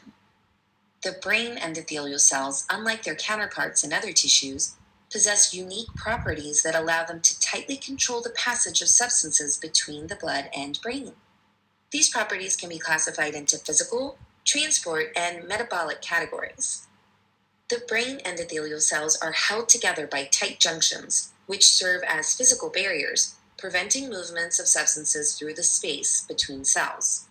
The brain endothelial cells, unlike their counterparts in other tissues, possess unique properties that allow them to tightly control the passage of substances between the blood and brain. These properties can be classified into physical, transport, and metabolic categories. The brain endothelial cells are held together by tight junctions, which serve as physical barriers, preventing movements of substances through the space between cells.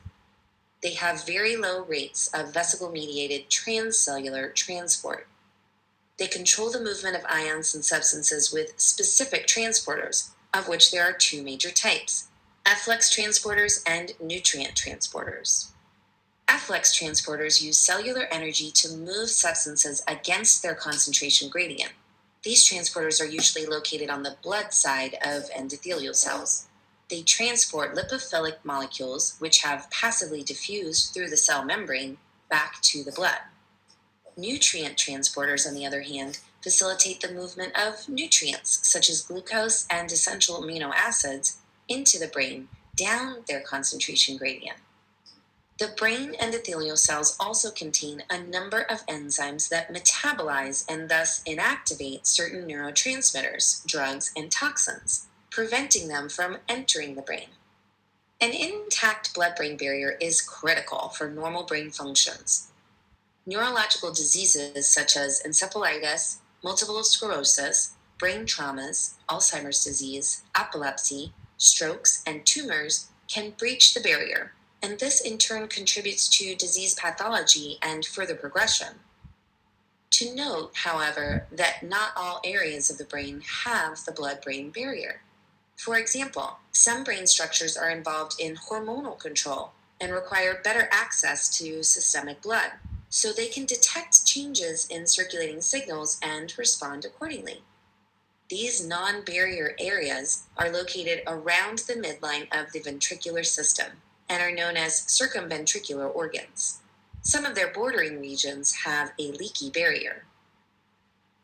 They have very low rates of vesicle-mediated transcellular transport. They control the movement of ions and substances with specific transporters, of which there are two major types: efflux transporters and nutrient transporters. Efflux transporters use cellular energy to move substances against their concentration gradient. These transporters are usually located on the blood side of endothelial cells. They transport lipophilic molecules, which have passively diffused through the cell membrane, back to the blood. Nutrient transporters, on the other hand, facilitate the movement of nutrients, such as glucose and essential amino acids, into the brain, down their concentration gradient. The brain endothelial cells also contain a number of enzymes that metabolize and thus inactivate certain neurotransmitters, drugs, and toxins, preventing them from entering the brain. An intact blood-brain barrier is critical for normal brain functions. Neurological diseases such as encephalitis, multiple sclerosis, brain traumas, Alzheimer's disease, epilepsy, strokes, and tumors can breach the barrier, and this in turn contributes to disease pathology and further progression. To note, however, that not all areas of the brain have the blood-brain barrier. For example, some brain structures are involved in hormonal control and require better access to systemic blood, so they can detect changes in circulating signals and respond accordingly. These non-barrier areas are located around the midline of the ventricular system and are known as circumventricular organs. Some of their bordering regions have a leaky barrier.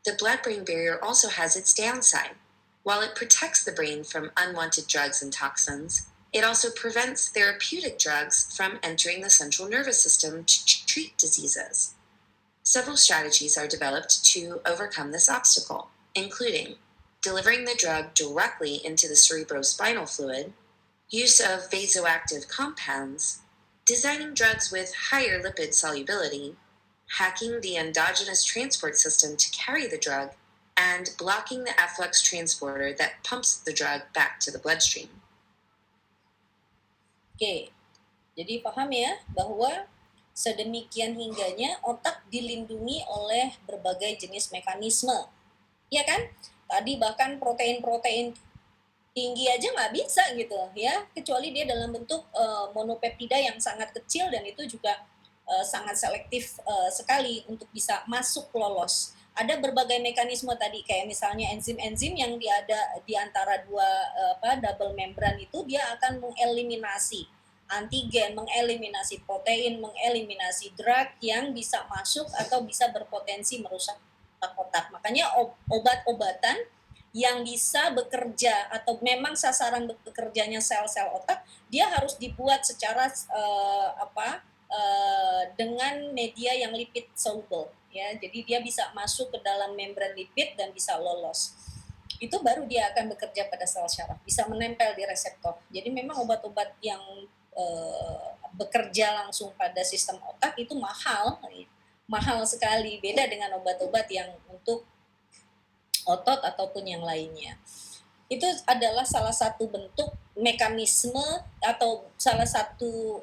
The blood-brain barrier also has its downside. While it protects the brain from unwanted drugs and toxins, it also prevents therapeutic drugs from entering the central nervous system to treat diseases. Several strategies are developed to overcome this obstacle, including delivering the drug directly into the cerebrospinal fluid, use of vasoactive compounds, designing drugs with higher lipid solubility, hacking the endogenous transport system to carry the drug, and blocking the efflux transporter that pumps the drug back to the bloodstream. Oke, jadi paham ya bahwa sedemikian hingganya otak dilindungi oleh berbagai jenis mekanisme. Ya kan? Tadi bahkan protein-protein tinggi aja nggak bisa gitu ya, kecuali dia dalam bentuk monopeptida yang sangat kecil dan itu juga sangat selektif sekali untuk bisa masuk lolos. Ada berbagai mekanisme tadi kayak misalnya enzim-enzim yang ada di antara dua double membran itu dia akan mengeliminasi antigen, mengeliminasi protein, mengeliminasi drug yang bisa masuk atau bisa berpotensi merusak otak. Makanya obat-obatan yang bisa bekerja atau memang sasaran bekerjanya sel-sel otak, dia harus dibuat secara dengan media yang lipid soluble ya. Jadi dia bisa masuk ke dalam membran lipid dan bisa lolos. Itu baru dia akan bekerja pada sel syaraf, bisa menempel di reseptor. Jadi memang obat-obat yang bekerja langsung pada sistem otak itu mahal sekali, beda dengan obat-obat yang untuk otot ataupun yang lainnya. Itu adalah salah satu bentuk mekanisme atau salah satu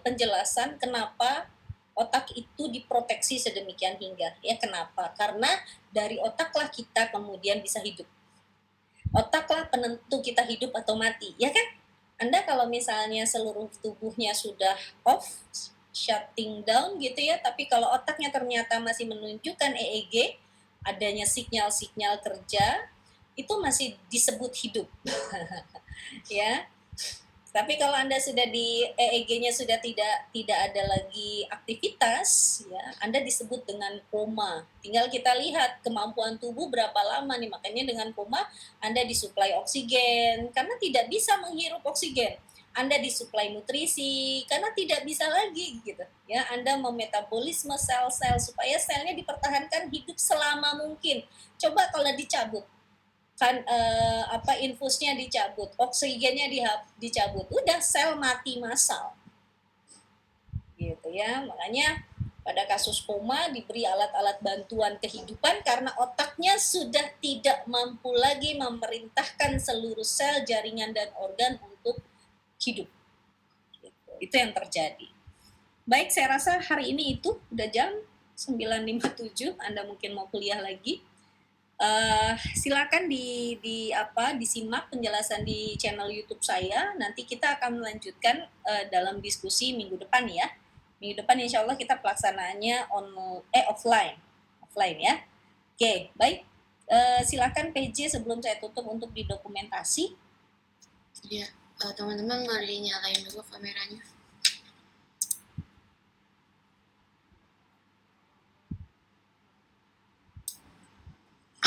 penjelasan kenapa otak itu diproteksi sedemikian hingga. Ya, kenapa? Karena dari otaklah kita kemudian bisa hidup. Otaklah penentu kita hidup atau mati, ya kan? Anda kalau misalnya seluruh tubuhnya sudah off, shutting down gitu ya, tapi kalau otaknya ternyata masih menunjukkan EEG, adanya sinyal-sinyal kerja, itu masih disebut hidup. Ya. Tapi kalau Anda sudah di EEG-nya sudah tidak ada lagi aktivitas, ya, Anda disebut dengan koma. Tinggal kita lihat kemampuan tubuh berapa lama nih, makanya dengan koma Anda disuplai oksigen karena tidak bisa menghirup oksigen. Anda disuplai nutrisi karena tidak bisa lagi gitu. Ya, Anda memetabolisme sel-sel supaya selnya dipertahankan hidup selama mungkin. Coba kalau dicabut kan infusnya dicabut, oksigennya dicabut, udah sel mati massal. Gitu ya. Makanya pada kasus koma diberi alat-alat bantuan kehidupan karena otaknya sudah tidak mampu lagi memerintahkan seluruh sel, jaringan dan organ untuk hidup. Gitu. Itu yang terjadi. Baik, saya rasa hari ini itu udah jam 9.57, Anda mungkin mau kuliah lagi. Silakan disimak penjelasan di channel YouTube saya. Nanti kita akan melanjutkan dalam diskusi minggu depan ya. Minggu depan insya Allah kita pelaksanaannya offline ya. Oke, baik. Silakan PJ sebelum saya tutup untuk didokumentasi. Ya, teman-teman boleh dinyalain dulu kameranya.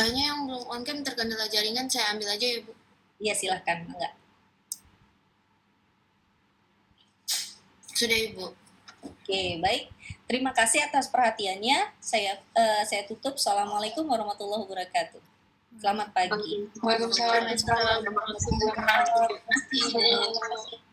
Kayaknya yang belum on cam terkendala jaringan, saya ambil aja ya Bu. Iya, silakan. Enggak. Sudah Ibu. Oke, baik. Terima kasih atas perhatiannya. Saya tutup. Assalamualaikum warahmatullahi wabarakatuh. Selamat pagi. Waalaikumsalam warahmatullahi wabarakatuh.